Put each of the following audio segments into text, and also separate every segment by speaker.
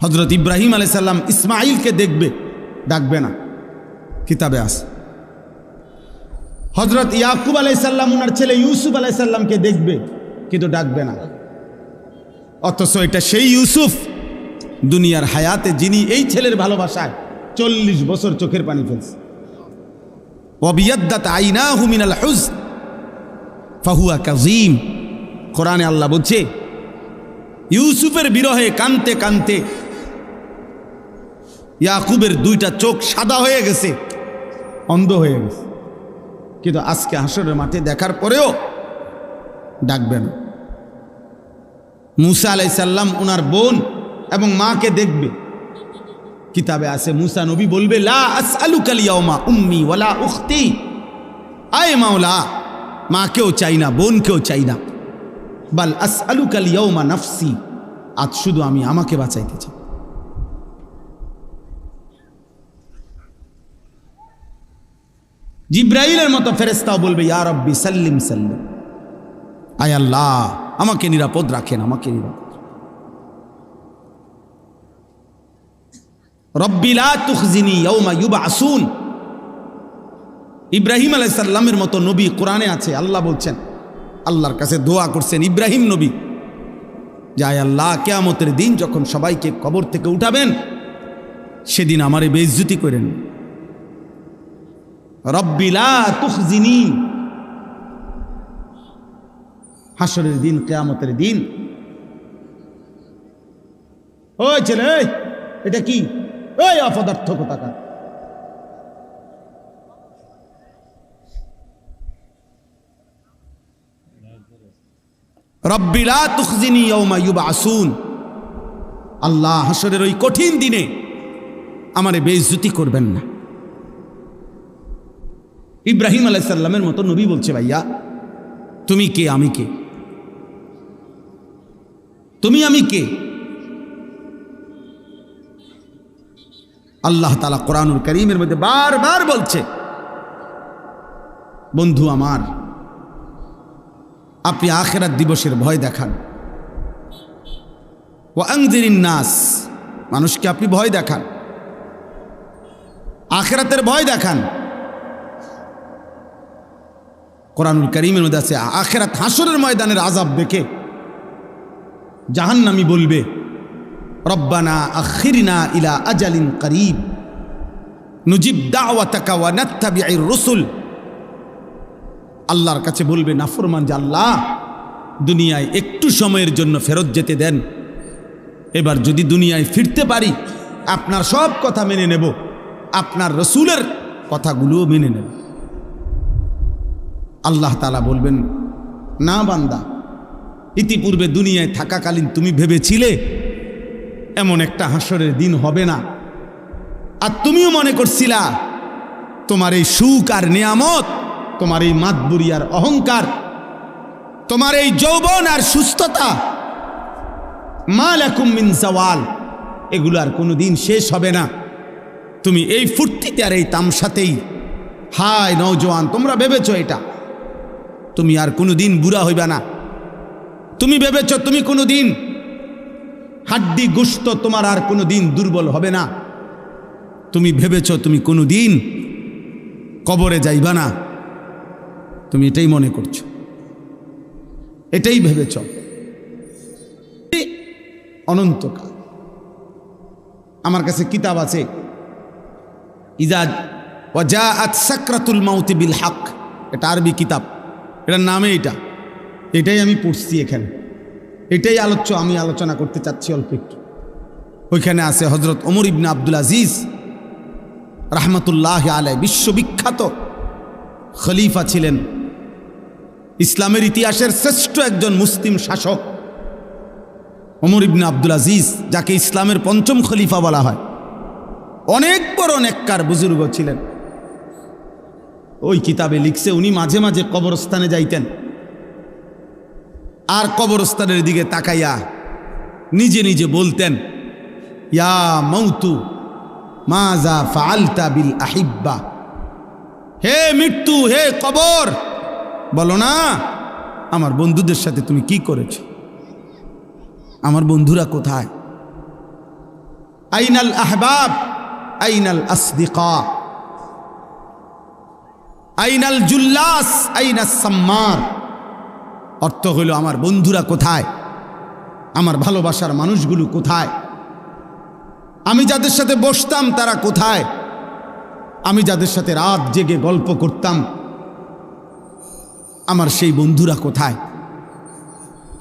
Speaker 1: হযরত ইব্রাহিম আলাইহিস সালাম ইসমাঈলকে দেখবে, ডাকবে না, কিতাবে আছে। হযরত ইয়াকুব আলাইহিস সালাম ওনার ছেলে ইউসুফ আলাইহিস সালামকে দেখবে, কিন্তু ডাকবে না। অথচ এটা সেই ইউসুফ দুনিয়ার হায়াতে যিনি এই ছেলের ভালোবাসায় 40 বছর চোখের পানি ফেলছে। ওয়াবিয়াদ্দাত আইনাহু মিনাল হুজন ফাহুয়া কাযীম। কোরআনে আল্লাহ বলছে ইউসুফের বিরহে কানতে কানতে ইয়াকুবের 2টা চোখ সাদা হয়ে গেছে, অন্ধ হয়ে গেছে। কিন্তু আজকে হাসরের মাঠে দেখার পরেও ডাকবে না। মুসা আলাইহিস সালাম ওনার বোন এবং মাকে দেখবে, কিতাবে আছে মুসা নবী বলবে লা আসআলুকাল ইয়াউমা উম্মি ওয়ালা উখতি, আয় মাওলা মাকেও চাই না, বোনকেও চাই না, বাল আসআলুকাল ইয়াউমা নাফসি, আজ শুধু আমি আমাকে বাঁচাইতে চাই। জিব্রাইলের মতো ফেরেশতাও বলবে ইয়া রাব্বি সাল্লিম সাল্লিম, আয় আল্লাহ আমাকে নিরাপদ রাখেন, আমাকে নিরাপদ। রব্বি লা তুখজিনি ইয়াউমা ইউবআসুন। ইব্রাহিম আলাইহিস সালামের মতো নবী কোরআনে আছে, আল্লাহ বলছেন, আল্লাহর কাছে দোয়া করছেন ইব্রাহিম নবী, যে আয় আল্লাহ কিয়ামতের দিন যখন সবাইকে কবর থেকে উঠাবেন সেদিন আমারে বেইজ্জতি করেন। রব্বি লা তুখজিনি, হাসরের দিন, কিয়ামতের দিন। ওই ছেলে এটা কি, ওই অপদার্থ কোথাকার। রব্বি লা তুখজিনি ইয়াউমা ইউবআসুন, আল্লাহ হাসরের ওই কঠিন দিনে আমারে বেইজ্জতি করবেন না। ইব্রাহিম আলাইহিস সালামের মতো নবী বলছে ভাইয়া তুমি কে, আমি কে, তুমি আমি কে? আল্লাহ তাআলা কোরআনুল কারীমের মধ্যে বারবার বলছে বন্ধু আমার আপনি আখিরাত দিবসের ভয় দেখান। ওয়া আনজিরিন নাস, মানুষকে আপনি ভয় দেখান, আখিরাতের ভয় দেখান। কোরআনুল কারীমের মধ্যে আছে আখিরাত হাসরের ময়দানের আযাব দেখে জাহান্নামী বলবে রব্বানা আখিরনা ইলা আজালিন করিব নুজিব দাওয়াতাকা ওয়া নাত্তাবিউর রাসূল। আল্লাহর কাছে বলবে নাফরমান যে আল্লাহ দুনিয়ায় একটু সময়ের জন্য ফেরত যেতে দেন, এবার যদি দুনিয়ায় ফিরতে পারি আপনার সব কথা মেনে নেব, আপনার রসুলের কথাগুলোও মেনে নেব। আল্লাহ তাআলা বলবেন না বান্দা, ইতিপূর্বে দুনিয়ায় থাকাকালীন তুমি ভেবেছিলে এমন একটা হাসরের দিন হবে না, আর তুমিও মনে করছিলা তোমার এই সুখ আর নিয়ামত, তোমার এই মাতবুরি আর অহংকার, তোমার এই যৌবন আর সুস্থতা, মা লাকুম মিন জাওয়াল, এগুলো আর কোনোদিন শেষ হবে না। তুমি এই ফুর্তিতে আর এই তামসাতেই, হায় নওজোয়ান তোমরা ভেবেছো এটা, তুমি আর কোনোদিন বুড়া হইবা না। তুমি ভেবেছো তুমি কোনোদিন হাড্ডি গোশত তোমার আর কোনোদিন দুর্বল হবে না। তুমি ভেবেছো তুমি কোনোদিন কবরে যাইবা না। তুমি এটাই মনে করছো, এটাই ভেবেছ। অনন্তকাল। আমার কাছে কিতাব আছে ইজা ওয়াজাআত সাকরাতুল মাউতি বিল হক, এটা আরবি কিতাব, এটার নামে এটাই আমি পড়ছি এখানে, এটাই আমি আলোচনা করতে চাচ্ছি অল্প একটু। ওইখানে আছে হযরত ওমর ইবনে আব্দুল আজিজ রাহমাতুল্লাহি আলাইহি, বিশ্ববিখ্যাত খলিফা ছিলেন, ইসলামের ইতিহাসের শ্রেষ্ঠ একজন মুসলিম শাসক ওমর ইবনে আব্দুল আজিজ, যাকে ইসলামের পঞ্চম খলিফা বলা হয়। অনেক বড় নেককার বুজুর্গ ছিলেন। ওই কিতাবে লিখছে উনি মাঝে মাঝে কবরস্থানে যাইতেন, আর কবরস্থানের দিকে তাকাইয়া নিজে নিজে বলতেন ইয়া মাউতু মাজা ফাআলতা বিল আহিব্বা, হে মৃত্যু, হে কবর, বলো না আমার বন্ধুদের সাথে তুমি কি করেছ, আমার বন্ধুরা কোথায়? আইনাল আহবাব, আইনাল আসদিকা, আইনাল জুল্লাস, আইনাস সাম্মার। অর্থ হইল আমার বন্ধুরা কোথায়, আমার ভালোবাসার মানুষগুলো কোথায়, আমি যাদের সাথে বসতাম তারা কোথায়, আমি যাদের সাথে রাত জেগে গল্প করতাম আমার সেই বন্ধুরা কোথায়,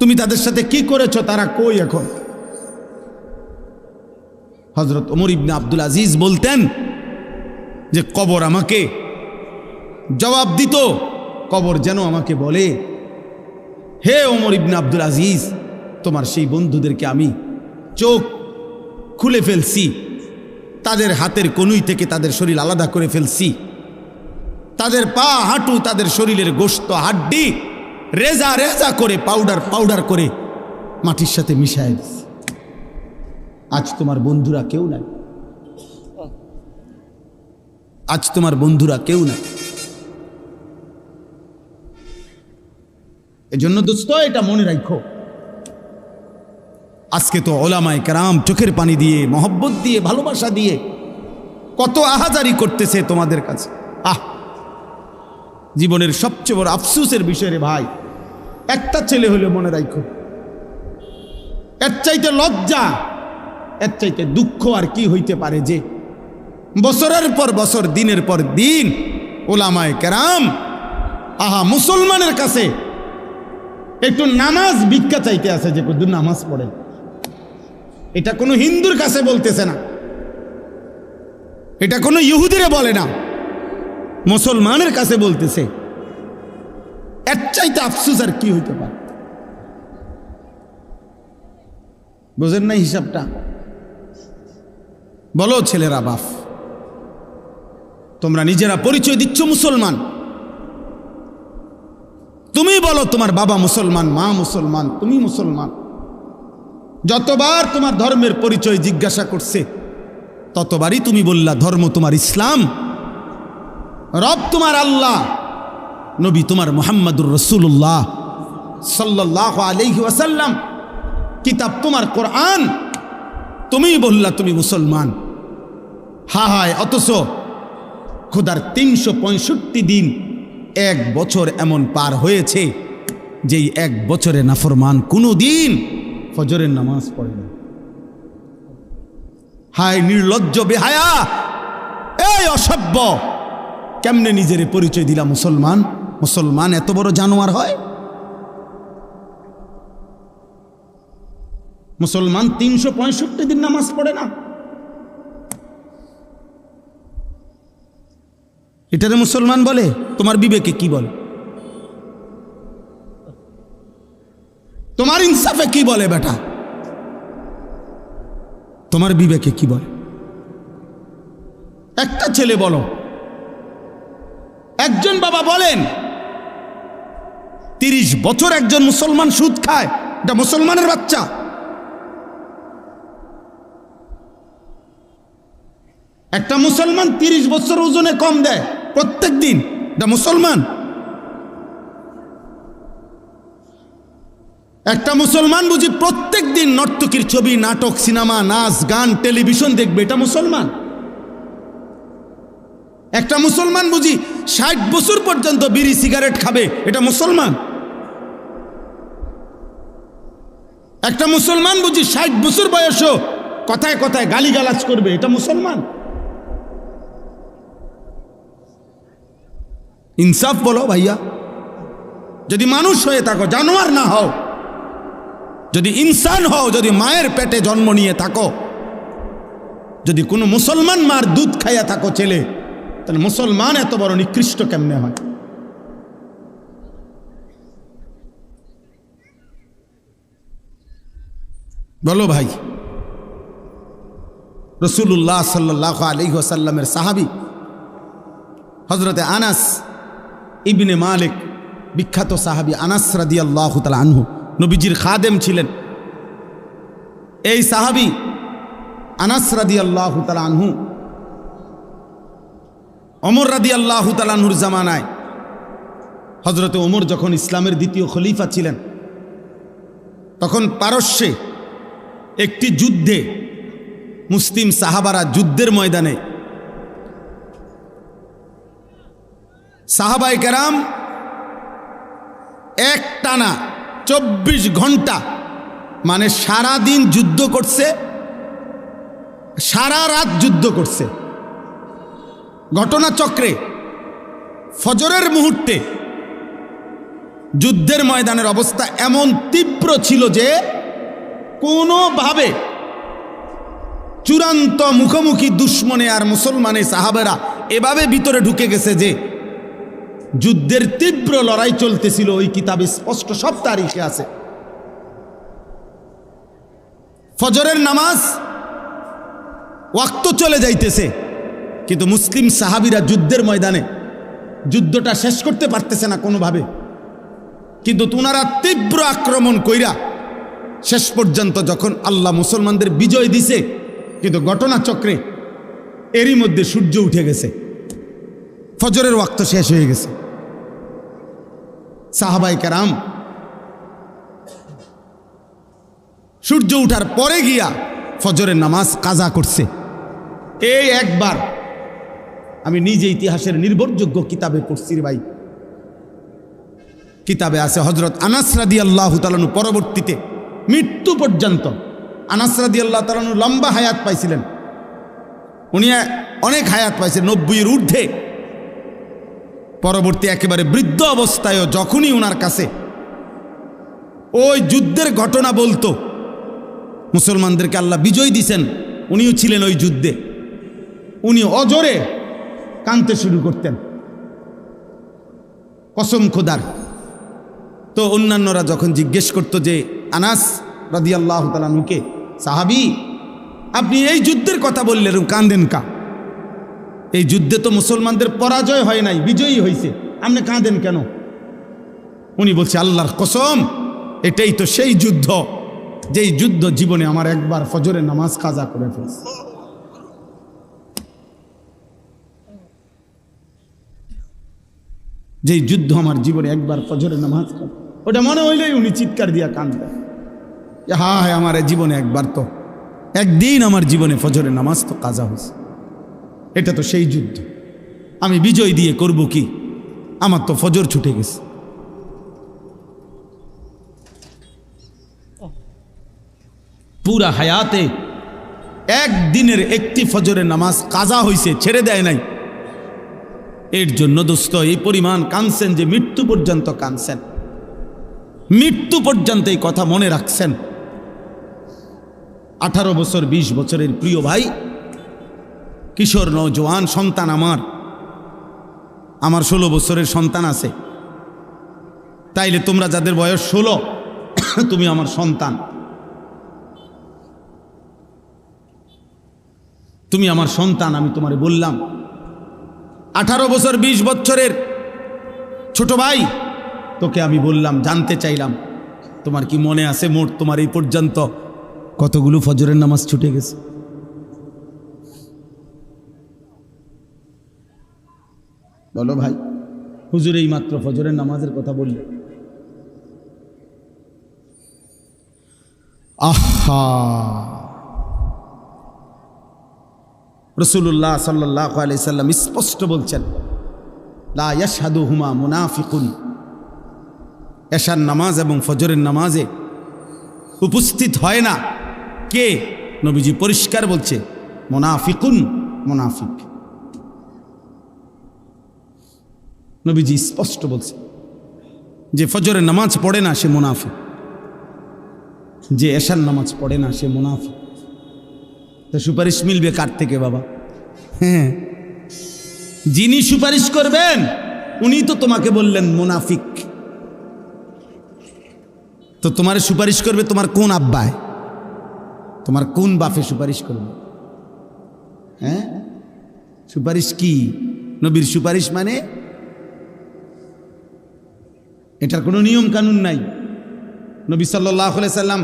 Speaker 1: তুমি তাদের সাথে কি করেছো, তারা কই এখন? হযরত ওমর ইবনে আব্দুল আজিজ বলতেন যে কবর আমাকে জবাব দিত, কবর যেন আমাকে বলে, হে ওমর ইবনে আব্দুল আজিজ, তোমার সেই বন্ধুদেরকে আমি চোখ খুলে ফেলছি, তাদের হাতের কনুই থেকে তাদের শরীর আলাদা করে ফেলছি, তাদের পা হাঁটু তাদের শরীরের গোশত হাড্ডি রেজা রেজা করে পাউডার করে মাটির সাথে মিশায় দিছি। আজ তোমার বন্ধুরা কেউ নাই, আজ তোমার বন্ধুরা কেউ নাই। এজন্য দোস্ত এটা মনে রাখো, আজকে তো ওলামায়ে কেরাম চোখের পানি দিয়ে, মহব্বত দিয়ে, ভালোবাসা দিয়ে কত আহাজারি করতেছে তোমাদের কাছে। জীবনের সবচেয়ে বড় আফসোসের বিষয় রে ভাই, একটা ছেলে হলে মনে রাখো, এর চাইতে লজ্জা, এর চাইতে দুঃখ আর কি হইতে পারে যে বছরের পর বছর, দিনের পর দিন ওলামায়ে কেরাম মুসলমানের কাছে একটু নামাজ ভিক্ষা চাইতে আছে যে কত নামাজ পড়ে। এটা কোনো হিন্দুর কাছে বলতেছে না, এটা কোনো ইহুদিরে বলে না, মুসলমানের কাছে বলতেছে। এর চাইতে আফসোস আর কি হইতে পারে? বুঝেন না হিসাবটা? বলো ছেলেরা, বাপ তোমরা নিজেরা পরিচয় দিচ্ছ মুসলমান, তুমি বলো তোমার বাবা মুসলমান, মা মুসলমান, তুমি মুসলমান। যতবার তোমার ধর্মের পরিচয় জিজ্ঞাসা করছে ততবারই তুমি বললা ধর্ম তোমার ইসলাম, রব তোমার আল্লাহ, নবী তোমার মুহাম্মাদুর রাসূলুল্লাহ সাল্লাল্লাহু আলাইহি ওয়াসাল্লাম, কিতাব তোমার কোরআন, তুমি বললা তুমি মুসলমান। হায়, অথচ খোদার 365 দিন, এক বছর এমন পার হয়েছে যেই এক বছরে নাফরমান কোনো দিন ফজরের নামাজ পড়ে না। হায় নির্লজ্জ, বেহায়া, এই অসভ্য, কেমনে নিজের পরিচয় দিলা মুসলমান? মুসলমান এত বড় জানোয়ার হয়? মুসলমান 365 দিন নামাজ পড়ে না, এটারে মুসলমান বলে? তোমার বিবেকে কি বলে? তোমার ইনসাফে কি বলে বেটা? তোমার বিবেকে কি বলে? একটা ছেলে বলো, একজন বাবা বলেন 30 বছর একজন মুসলমান সুদ খায়, এটা মুসলমানের বাচ্চা? একটা মুসলমান 30 বছর ওজনে কম দেয় প্রত্যেক দিন, এটা মুসলমান? একটা মুসলমান বুঝি প্রত্যেক দিন নর্তকীর ছবি, নাটক, সিনেমা, নাচ, গান, টেলিভিশন দেখবে, এটা মুসলমান? একটা মুসলমান বুঝি 60 বছর পর্যন্ত বিড়ি সিগারেট খাবে, এটা মুসলমান? একটা মুসলমান বুঝি 60 বছর বয়সও কথায় কথায় গালিগালাজ করবে, এটা মুসলমান? ইনসাফ বলো ভাইয়া, যদি মানুষ হয়ে থাকো, জানোয়ার না হও, যদি ইনসান হও, যদি মায়ের পেটে জন্ম নিয়ে থাকো, যদি কোনো মুসলমান মার দুধ খাইয়া থাকো ছেলে, তাহলে মুসলমান এত বড় নিকৃষ্ট কেমনে হয়? বলো ভাই। রাসূলুল্লাহ সাল্লাল্লাহু আলাইহি ওয়াসাল্লামের সাহাবী হযরতে আনাস ইবনে মালিক, বিখ্যাত সাহাবী আনাস রাদিয়াল্লাহু তাআলা আনহু, নবীজির খাদেম ছিলেন। এই সাহাবী আনাস রাদিয়াল্লাহু তাআলা আনহু ওমর রাদিয়াল্লাহু তাআলা আনহুর জামানায়, হযরতে ওমর যখন ইসলামের দ্বিতীয় খলিফা ছিলেন, তখন পারস্যে একটি যুদ্ধে মুসলিম সাহাবারা যুদ্ধের ময়দানে সাহাবায়ে কেরাম একটানা 24 ঘন্টা মানে সারা দিন যুদ্ধ করছে, সারা রাত যুদ্ধ করছে। ঘটনাচক্রে ফজরের মুহূর্তে যুদ্ধের ময়দানের অবস্থা এমন তীব্র ছিল যে কোনোভাবে চূড়ান্ত মুখোমুখি দুশ্মনে আর মুসলমানে সাহাবেরা এভাবে ভিতরে ঢুকে গেছে যে যুদ্ধের তীব্র লড়াই চলতেছিল। ওই কিতাবে স্পষ্ট সব তারিখে আছে। ফজরের নামাজ ওয়াক্ত চলে যাইতেছে, কিন্তু মুসলিম সাহাবীরা যুদ্ধের ময়দানে যুদ্ধটা শেষ করতে পারতেছে না কোনোভাবে, কিন্তু ওনারা তীব্র আক্রমণ কইরা শেষ পর্যন্ত যখন আল্লাহ মুসলমানদের বিজয় দিছে, কিন্তু ঘটনাচক্রে এরই মধ্যে সূর্য উঠে গেছে, ফজরের ওয়াক্ত শেষ হয়ে গেছে। সাহাবায়ে কেরাম সূর্য উঠার পরে গিয়া ফজরের নামাজ কাজা করছে। এই একবার আমি নিজে ইতিহাসের নির্ভরযোগ্য কিতাবে পড়ছি ভাই, কিতাবে আছে হযরত আনাস রাদিয়াল্লাহু তাআলা পরবর্তীতে মৃত্যু পর্যন্ত, আনাস রাদিয়াল্লাহু তাআলা লম্বা হায়াত পাইছিলেন, উনি অনেক হায়াত পাইছেন 90-এর ঊর্ধ্বে। পরবর্তী একেবারে বৃদ্ধ অবস্থায়ও যখনই ওনার কাছে ওই যুদ্ধের ঘটনা বলতো, মুসলমানদেরকে আল্লাহ বিজয় দিছেন, উনিও ছিলেন ওই যুদ্ধে, উনি অজরে কাঁদতে শুরু করতেন কসম খোদার। তো অন্যান্যরা যখন জিজ্ঞেস করতো যে আনাস রাদিয়াল্লাহু তাআলা আনহুকে, সাহাবী আপনি এই যুদ্ধের কথা বললেন, কাঁদেন কা? এই যুদ্ধে তো মুসলমানদের পরাজয় হয় নাই, বিজয়ী হয়েছে, আপনি কাঁদেন কেন? উনি বলছে আল্লাহর কসম, এটাই তো সেই যুদ্ধ যেই যুদ্ধ জীবনে আমার একবার ফজরের নামাজ কাজা করে ফেলছে। যেই যুদ্ধ আমার জীবনে একবার ফজরের নামাজ, ওটা মনে হইলেই উনি চিৎকার দিয়া কাঁদতেন, হ্যাঁ হ্যাঁ আমার জীবনে একবার তো একদিন আমার জীবনে ফজরের নামাজ তো কাজা হয়েছে, এটা তো সেই যুদ্ধ, আমি বিজয় দিয়ে করব কি, আমার তো ফজর ছুটে গেছে। পুরা হায়াতে একদিনের একটি ফজরের নামাজ কাজা হয়েছে, ছেড়ে দেয় নাই। এর জন্য দোস্ত এই পরিমাণ কাঁদছেন যে মৃত্যু পর্যন্ত কাঁদছেন, মৃত্যু পর্যন্ত এই কথা মনে রাখছেন। 18 বছর 20 বছরের প্রিয় ভাই, কিশোর নওজোয়ান সন্তান, আমার 16 বছরের সন্তান আছে, তাইলে তোমরা যাদের বয়স 16 তুমি আমার সন্তান, তুমি আমার সন্তান। আমি তোমারে বললাম 18 বছর 20 বছরের ছোট ভাই, তোকে আমি বললাম, জানতে চাইলাম তোমার কি মনে আছে মোট তোমার এই পর্যন্ত কতগুলো ফজরের নামাজ ছুটে গেছে? বলো ভাই, হুজুর এই মাত্র ফজরের নামাজের কথা বললে। আহা, রাসূলুল্লাহ সাল্লাল্লাহু আলাইহি সাল্লাম স্পষ্ট বলছেন, লা ইয়াশহাদুহুমা মুনাফিকুন, এশার নামাজ এবং ফজরের নামাজে উপস্থিত হয় না কে? নবীজি পরিষ্কার বলছে, মুনাফিকুন, মুনাফিক। নবীজি স্পষ্ট বলছে যে ফজরের নামাজ পড়ে না সে মুনাফিক, যে এশার নামাজ পড়ে না সে মুনাফিক। তো সুপারিশ মিলবে কার থেকে বাবা? হ্যাঁ, যিনি সুপারিশ করবেন উনি তো তোমাকে বললেন মুনাফিক। তো তোমার সুপারিশ করবে তোমার কোন আব্বায়, তোমার কোন বাপে সুপারিশ করবে? হ্যাঁ, সুপারিশ কি? নবীর সুপারিশ মানে এটার কোনো নিয়ম কানুন নাই। নবী সাল্লাল্লাহু আলাইহি সাল্লাম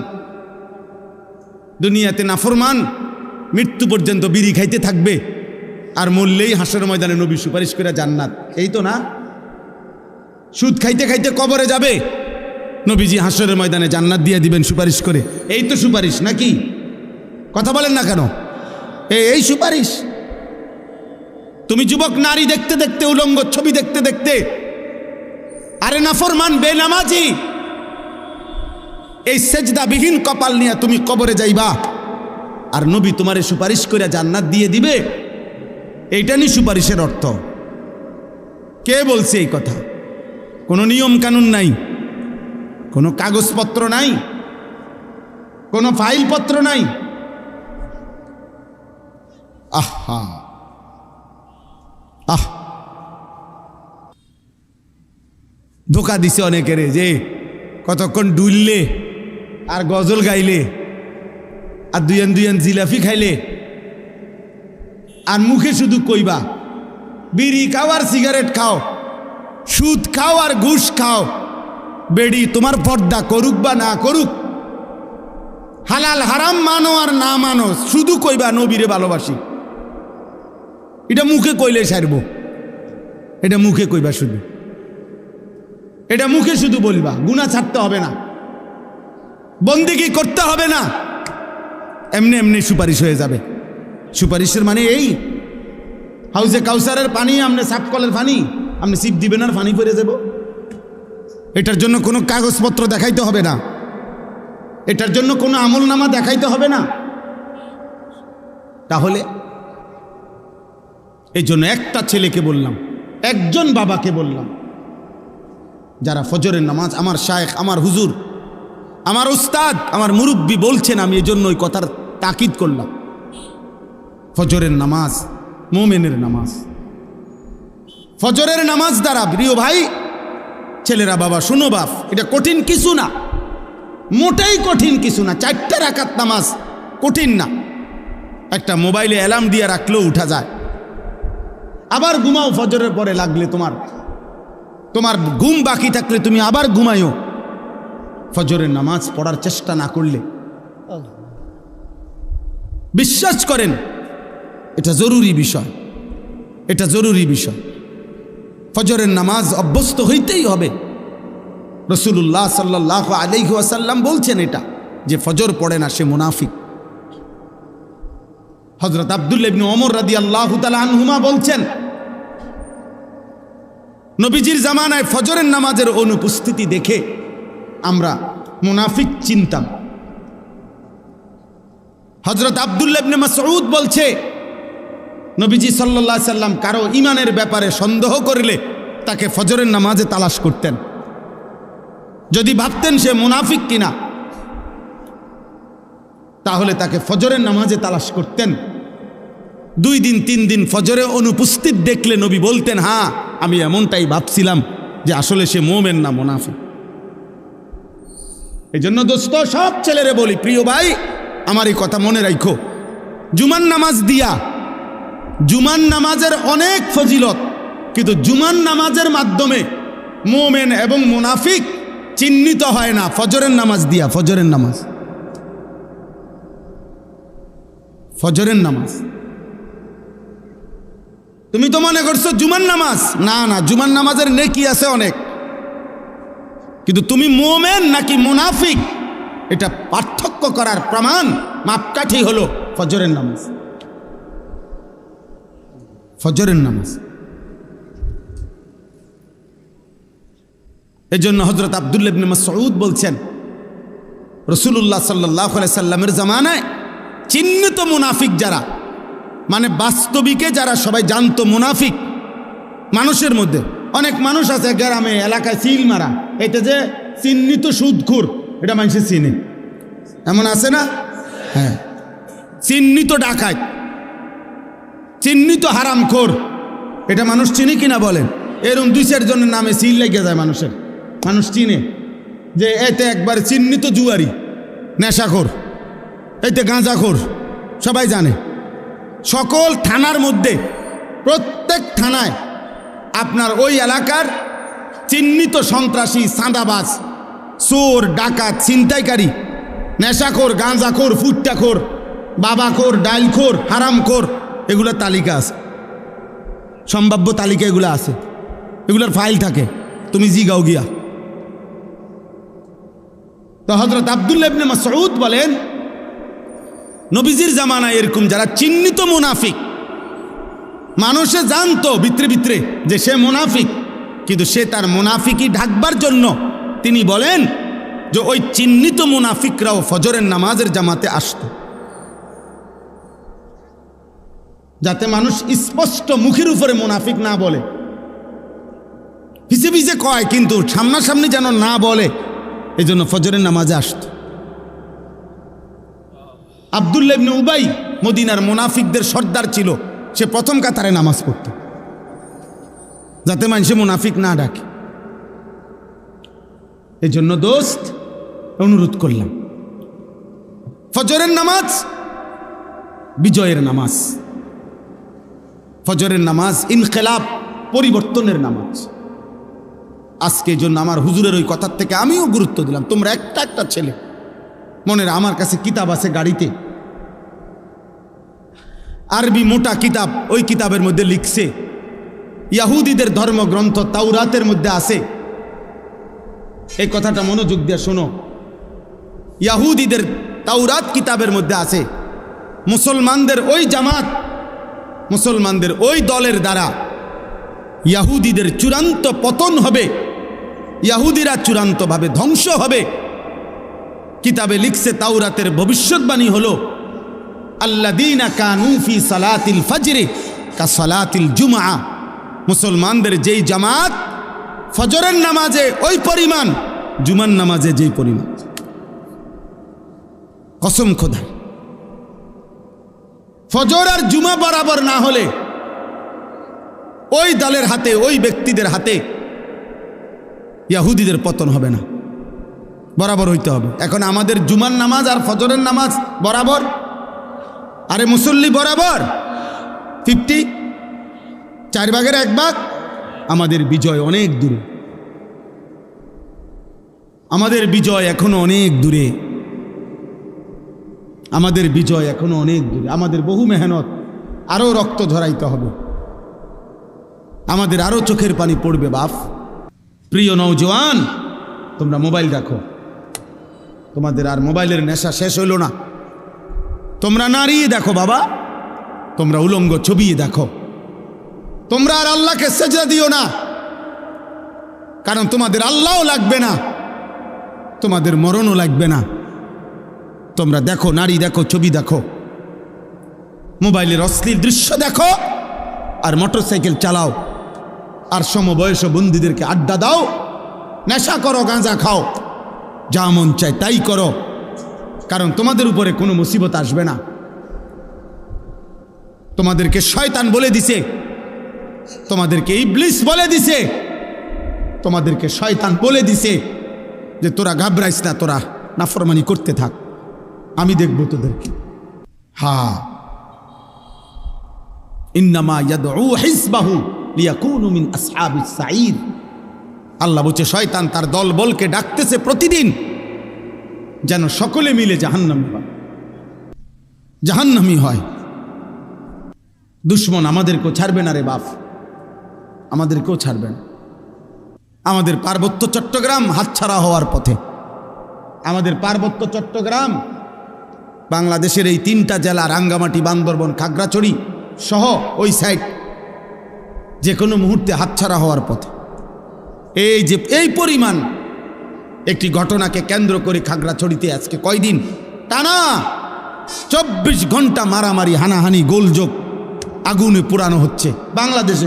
Speaker 1: দুনিয়াতে নাফরমান মৃত্যু পর্যন্ত বিড়ি খাইতে থাকবে, আর মরলেই হাসরের ময়দানে নবী সুপারিশ করে জান্নাত, এই তো না? সুদ খাইতে খাইতে কবরে যাবে, নবীজি হাসরের ময়দানে জান্নাত দিয়ে দিবেন সুপারিশ করে, এই তো সুপারিশ নাকি? কথা বলেন না কেন? এই সুপারিশ? তুমি যুবক নারী দেখতে দেখতে, উলঙ্গ ছবি দেখতে দেখতে, আরে নাফরমান বেনামাজি, এই সেজদাবিহীন কপাল নিয়ে তুমি কবরে যাইবা, আর নবী তোমারে সুপারিশ করে জান্নাত দিয়ে দিবে? এইটা নি সুপারিশের অর্থ? কে বলছে এই কথা? কোনো নিয়ম কানুন নাই, কোনো কাগজপত্র নাই, কোনো ফাইলপত্র নাই। আহা আহ, ধোকা দিছে অনেকেরে, যে কতক্ষণ ডুললে আর গজল গাইলে আর দুইয়ান দুইয়ান জিলাপি খাইলে আর মুখে শুধু কইবা বিড়ি খাও আর সিগারেট খাও, সুদ খাও আর ঘুষ খাও, বেড়ি তোমার পর্দা করুক বা না করুক, হালাল হারাম মানো আর না মানো, শুধু কইবা নবীরে ভালোবাসি। এটা মুখে কইলে সারব, এটা মুখে কইবা শুধু, এটা মুখে শুধু বলবা, গুনাহ ছাড়তে হবে না, বন্দেগী করতে হবে না, এমনি এমনি সুপারিশ হয়ে যাবে। সুপারিশের মানে এই হাউজে কাউসারের পানি আপনি সাপকলের পানি আপনি সিপ দিবেন আর পানি পড়ে যাব? এটার জন্য কোনো কাগজপত্র দেখাইতে হবে না, এটার জন্য কোনো আমলনামা দেখাইতে হবে না। তাহলে এই জন্য একটা ছেলেকে বললাম, একজন বাবাকে বললাম, যারা ফজরের নামাজ, আমার শায়েখ, আমার হুজুর, আমার উস্তাদ, আমার মুরব্বী বলছেন, আমি এই জন্য ওই কথার তাকিদ করলাম। ফজরের নামাজ মোমেনের নামাজ। ফজরের নামাজ দ্বারা, প্রিয় ভাই ছেলেরা, বাবা শুনো বাপ, এটা কঠিন কিছু না, মোটেই কঠিন কিছু না। 4টা রাকাত নামাজ কঠিন না, একটা মোবাইলে অ্যালার্ম দিয়ে রাখলেও উঠা যায়। আবার ঘুমাও ফজরের পরে, লাগলে তোমার ঘুম বাকি থাকলে তুমি আবার ঘুমাইও। ফজরের নামাজ পড়ার চেষ্টা না করলে, বিশ্বাস করেন এটা জরুরি বিষয়, এটা জরুরি বিষয়। ফজরের নামাজ অভ্যস্ত হইতেই হবে। রাসূলুল্লাহ সাল্লাল্লাহু আলাইহি ওয়াসাল্লাম বলছেন এটা, যে ফজর পড়ে না সে মুনাফিক। হযরত আব্দুল্লাহ ইবনে ওমর রাদিয়াল্লাহু তাআলা আনহুমা বলছেন, নবীজির জামানায় ফজরের নামাজের অনুপস্থিতি দেখে আমরা মুনাফিক চিনতাম। হযরত আব্দুল্লাহ ইবনে মাসউদ বলছে, নবীজি সাল্লাল্লাহু আলাইহি সাল্লাম কারো ঈমানের ব্যাপারে সন্দেহ করলে তাকে ফজরের নামাজে তালাশ করতেন। যদি ভাবতেন সে মুনাফিক কিনা, তাহলে তাকে ফজরের নামাজে তালাশ করতেন। 2 দিন 3 দিন ফজরে অনুপস্থিত দেখলে নবী বলতেন, হ্যাঁ আমি এমনটাই ভাবছিলাম যে আসলে সে মুমিন না মুনাফিক। এই জন্য দোস্ত, সব ছেলেরে বলি, প্রিয় ভাই আমার এই কথা মনে রাখো, জুমার নামাজ দিয়া, জুমার নামাজের অনেক ফজিলত, কিন্তু জুমার নামাজের মাধ্যমে মুমিন এবং মুনাফিক চিহ্নিত হয় না ফজরের নামাজ দিয়া। ফজরের নামাজ, ফজরের নামাজ তুমি তো মনে করছো জুমার নামাজ, না না, জুমার নামাজের নেকি আছে অনেক, কিন্তু তুমি মুমিন নাকি মুনাফিক এটা পার্থক্য করার প্রমাণ, মাপকাঠি হলো ফজরের নামাজ। ফজরের নামাজ। এই জন্য হযরত আব্দুল্লাহ ইবনে মাসউদ বলছেন, রাসূলুল্লাহ সাল্লাল্লাহু আলাইহি সাল্লামের জামানায় চিহ্নিত মুনাফিক যারা, মানে বাস্তবিকে যারা সবাই জানতো মুনাফিক, মানুষের মধ্যে অনেক মানুষ আছে গ্রামে এলাকায় সিল মারা, এটা যে চিহ্নিত সুদখোর, এটা মানুষের চিনে, এমন আছে না? হ্যাঁ, চিহ্নিত ডাকাত, চিহ্নিত হারামখোর, এটা মানুষ চিনে কিনা বলেন? এরকম 2-4 জনের নামে সিল লেগে যায় মানুষের, মানুষ চিনে যে এতে একবার চিহ্নিত জুয়ারি, নেশাখোর, এতে গাঁজাখোর, সবাই জানে। সকল থানার মধ্যে, প্রত্যেক থানায় আপনার ওই এলাকার চিহ্নিত সন্ত্রাসী, চাঁদাবাজ, চোর, ডাকাত, ছিনতাইকারী, নেশাখোর, গাঁজাখোর, ফুট্টাখোর, বাবাখোর, ডাইলখোর, হারামখোর, এগুলোর তালিকা আছে, সম্ভাব্য তালিকা এগুলো আছে, এগুলোর ফাইল থাকে, তুমি জিগাও গিয়া। তো হযরত আব্দুল্লাহ ইবনে মাসউদ বলেন, নবীজির জামানায় এরকম যারা চিহ্নিত মুনাফিক, মানুষে জানতো ভিতরে ভিতরে যে সে মুনাফিক, কিন্তু সে তার মুনাফিকি ঢাকবার জন্য তিনি বলেন যে ওই চিহ্নিত মুনাফিকরাও ফজরের নামাজের জামাতে আসতো, যাতে মানুষ স্পষ্ট মুখের উপরে মুনাফিক না বলে, পিছে পিছে কয় কিন্তু সামনাসামনি যেন না বলে, এই জন্য ফজরের নামাজে আসতো। আব্দুল্লাহ ইবনে উবাই মদিনার মুনাফিকদের সর্দার ছিল, সে প্রথম কাতারে নামাজ পড়ত যাতে মানুষে মুনাফিক না ডাকে। এই জন্য দোস্ত অনুরোধ করলাম, ফজরের নামাজ বিজয়ের নামাজ, ফজরের নামাজ ইনকিলাব, পরিবর্তনের নামাজ। আজকে এই জন্য আমার হুজুরের ওই কথার থেকে আমিও গুরুত্ব দিলাম। তোমরা একটা একটা ছেলে, মনের আমার কাছে কিতাব আছে গাড়িতে, আরবি মোটা কিতাব, ওই কিতাবের মধ্যে লিখছে ইয়াহুদীদের ধর্মগ্রন্থ তাওরাতের মধ্যে আছে, এই কথাটা মনোযোগ দিয়ে শোনো, ইয়াহুদীদের তাওরাত কিতাবের মধ্যে আছে মুসলমানদের ওই জামাত, মুসলমানদের ওই দলের দ্বারা ইয়াহুদীদের চূড়ান্ত পতন হবে, ইয়াহুদীরা চূড়ান্তভাবে ধ্বংস হবে। কিতাবে লিখছে তাওরাতের ভবিষ্যৎবাণী হলো আল্লাযীনা কানু ফি সালাতিল ফজরি কা সালাতিল জুমআ, মুসলমানদের যেই জামাত ফজরের নামাজে ওই পরিমাণ, জুমার নামাজে যেই পরিমাণ। কসম খোদা, ফজর আর জুমা বরাবর না হলে ওই দলের হাতে, ওই ব্যক্তিদের হাতে ইয়াহুদীদের পতন হবে না, বরাবর হইতে হবে। এখন আমাদের জুমার নামাজ আর ফজরের নামাজ বরাবর, আরে মুসল্লি বরাবর 50, 4 ভাগের 1 ভাগ। আমাদের বিজয় অনেক দূরে, আমাদের বিজয় এখনো অনেক দূরে, আমাদের বিজয় এখনো অনেক দূরে। আমাদের বহু মেহনত, আরো রক্ত ঝরাইতে হবে, আমাদের আরো চোখের পানি পড়বে। বাপ, প্রিয় নওজওয়ান, তোমরা মোবাইল রাখো, তোমাদের আর মোবাইলের নেশা শেষ হইল না। তোমরা নারী দেখো বাবা, তোমরা উলঙ্গ ছবি দেখো, তোমরা আর আল্লাহকে সেজদা দিও না, কারণ তোমাদের আল্লাহও লাগবে না, তোমাদের মরণও লাগবে না। তোমরা দেখো, নারী দেখো, ছবি দেখো, মোবাইলের অশ্লীল দৃশ্য দেখো, আর মোটরসাইকেল চালাও, আর সমবয়স বন্ধুদেরকে আড্ডা দাও, নেশা করো, গাঁজা খাও, যা মন চায় তাই করো, কারণ তোমাদের উপরে কোনো মুসিবত আসবে না। তোমাদেরকে শয়তান বলে দিছে, তোমাদেরকে ইবলিস বলে দিছে, তোমাদেরকে শয়তান বলে দিছে যে তোরা ঘাবড়াইস না, তোরা নাফরমানি করতে থাক, আমি দেখব তোদেরকে। হ্যাঁ, ইন্নামা ইয়াদউ হিজবাহু লিয়াকুনু মিন আসহাবিস সাঈর। আল্লাহ বলছে শয়তান তার দল বলকে ডাকতেছে প্রতিদিন যেন সকলে মিলে জাহান্নামী হয়। দুশ্মন আমাদেরকেও ছাড়বে না রে বাপ, আমাদেরকেও ছাড়বে না। আমাদের পার্বত্য চট্টগ্রাম হাতছাড়া হওয়ার পথে। আমাদের পার্বত্য চট্টগ্রাম বাংলাদেশের এই 3টা জেলা, রাঙ্গামাটি, বান্দরবন, খাগড়াছড়ি সহ ওই সাইড, যে কোনো মুহূর্তে হাতছাড়া হওয়ার পথে। এই যে এই পরিমাণ একটি ঘটনাকে কেন্দ্র করে খাগড়াছড়িতে আজকে কয়দিন টানা 24 ঘন্টা মারামারি, হানাহানি, গোলযোগ, আগুনে পোড়ানো হচ্ছে বাংলাদেশে।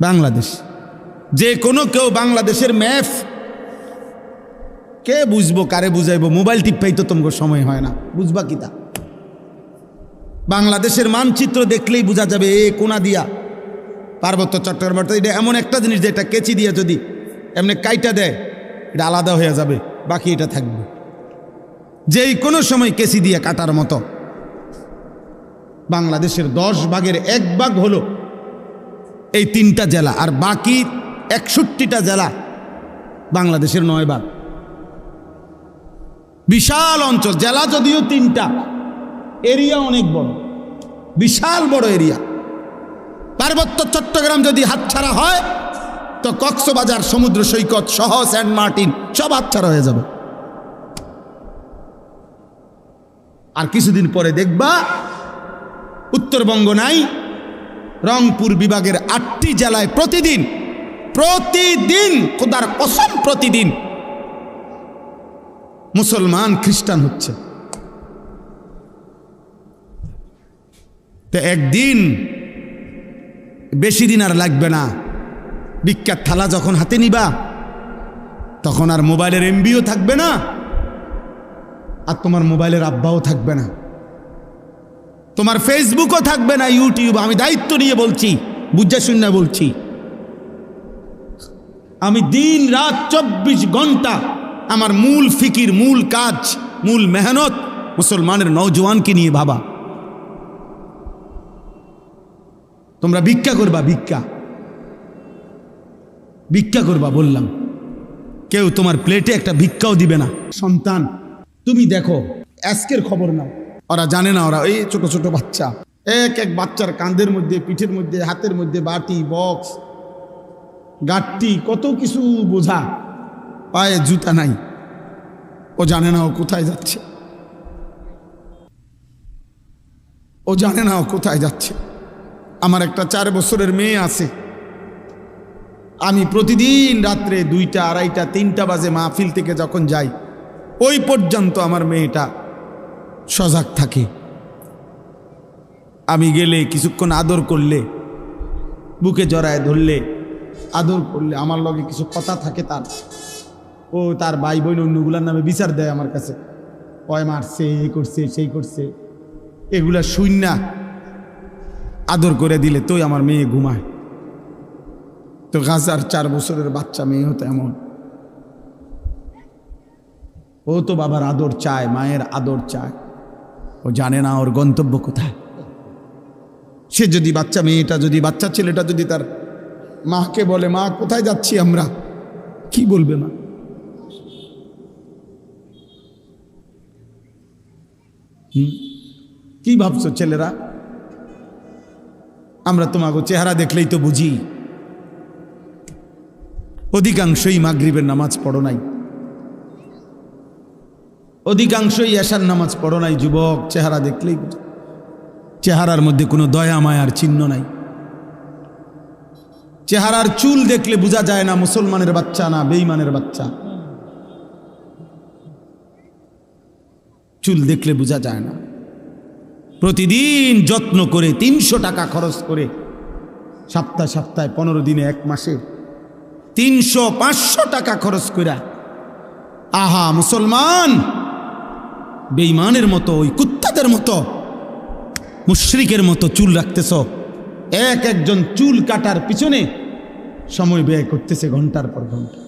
Speaker 1: বাংলাদেশ যে কোনো কেউ বাংলাদেশের ম্যাপ কে বুঝবো, কারে বুঝাইবো? মোবাইল টিপাই তো তোমার সময় হয় না, বুঝবা কি তা? বাংলাদেশের মানচিত্র দেখলেই বোঝা যাবে এ কোনা দিয়া পার্বত্য চট্টগ্রাম। এটা এমন একটা জিনিস যেটা কেচি দিয়ে যদি এমনি কাইটা দেয় এটা আলাদা হয়ে যাবে, বাকি এটা থাকবে। যেই কোনো সময় কেচি দিয়ে কাটার মতো। বাংলাদেশের 10 ভাগের 1 ভাগ হলো এই 3টা জেলা, আর বাকি 61টা জেলা বাংলাদেশের 9 ভাগ। বিশাল অঞ্চল, জেলা যদিও 3টা, এরিয়া অনেক বড়, বিশাল বড় এরিয়া। পার্বত্য চট্টগ্রাম যদি হাতছাড়া হয় তো কক্সবাজার সমুদ্র সৈকত সহ সেন্ট মার্টিন সব হাতছাড়া হয়ে যাবে। আর কিছুদিন পরে দেখবা উত্তরবঙ্গ নাই, রংপুর বিভাগের 8টি জেলায় প্রতিদিন খোদার কসম প্রতিদিন মুসলমান খ্রিস্টান হচ্ছে। তো একদিন, বেশি দিন আর লাগবে না, ভিক্ষার থালা যখন হাতে নিবা তখন আর মোবাইলের এমবিও থাকবে না, আর তোমার মোবাইলের আব্বাও থাকবে না, তোমার ফেসবুকও থাকবে না, ইউটিউব। আমি দায়িত্ব নিয়ে বলছি, বুঝা শুনে বলছি। আমি দিন রাত 24 ঘন্টা আমার মূল ফিকির, মূল কাজ, মূল মেহনত মুসলমানের নওজওয়ানকে নিয়ে ভাবা। তোমরা ভিক্ষা করবা, ভিক্ষা করবা বললাম, কেউ তোমার প্লেটে একটা ভিক্ষাও দিবে না। সন্তান, তুমি দেখো আজকের খবর নাও, ওরা জানে না, ওরা এই ছোট ছোট বাচ্চা, এক এক বাচ্চার কাঁধের মধ্যে, পিঠের মধ্যে, হাতের মধ্যে বাটি, বক্স, গাঁটটি, কত কিছু বোঝা, পায়ে জুতা নাই। ও জানে না ও কোথায় যাচ্ছে, ও জানে না ও কোথায় যাচ্ছে। আমার একটা 4 বছরের মেয়ে আছে, আমি প্রতিদিন রাত্রে 2টা, 2:30, 3টা বাজে মাহফিল থেকে যখন যাই, ওই পর্যন্ত আমার মেয়েটা সজাগ থাকে। আমি গেলে কিছুক্ষণ আদর করলে, বুকে জড়ায় ধরলে, আদর করলে, আমার লগে কিছু কথা থাকে তার, ও তার ভাই বোন অন্যগুলার নামে বিচার দেয় আমার কাছে, ওই মারছে, এই করছে, সেই করছে, এগুলা শূন্য আদর করে দিলে তোই আমার মেয়ে ঘুমায়। তো গাজার 4 বছরের বাচ্চা মেয়ে হতো এমন, ও তো বাবার আদর চায়, মায়ের আদর চায়, ও জানে না ওর গন্তব্য কোথায়। সে যদি মেয়েটা যদি বাচ্চা ছেলেটা যদি তার মাকে বলে, মা কোথায় যাচ্ছি আমরা, কি বলবে মা? কি ভাবছো ছেলেরা? আমরা তোমাকে চেহারা দেখলেই তো বুঝি। অধিকাংশই মাগরিবের নামাজ পড়ো নাই, অধিকাংশই এশার নামাজ পড়ো নাই। যুবক, চেহারা দেখলেই বুঝি, চেহারার মধ্যে কোনো দয়া মায়ার চিহ্ন নাই। চেহারার চুল দেখলে বোঝা যায় না মুসলমানের বাচ্চা না বেঈমানের বাচ্চা। চুল দেখলে বোঝা যায় না। প্রতিদিন যত্ন করে 300 টাকা খরচ করে, সপ্তাহে 15 দিনে, 1 মাসে 300-500 টাকা খরচ করে, আহা মুসলমান বেঈমানের মতো, ওই কুত্তাদের মতো, মুশরিকের মতো চুল রাখতেছ। একজন চুল কাটার পিছনে সময় ব্যয় করতেছে ঘন্টার পর ঘন্টা।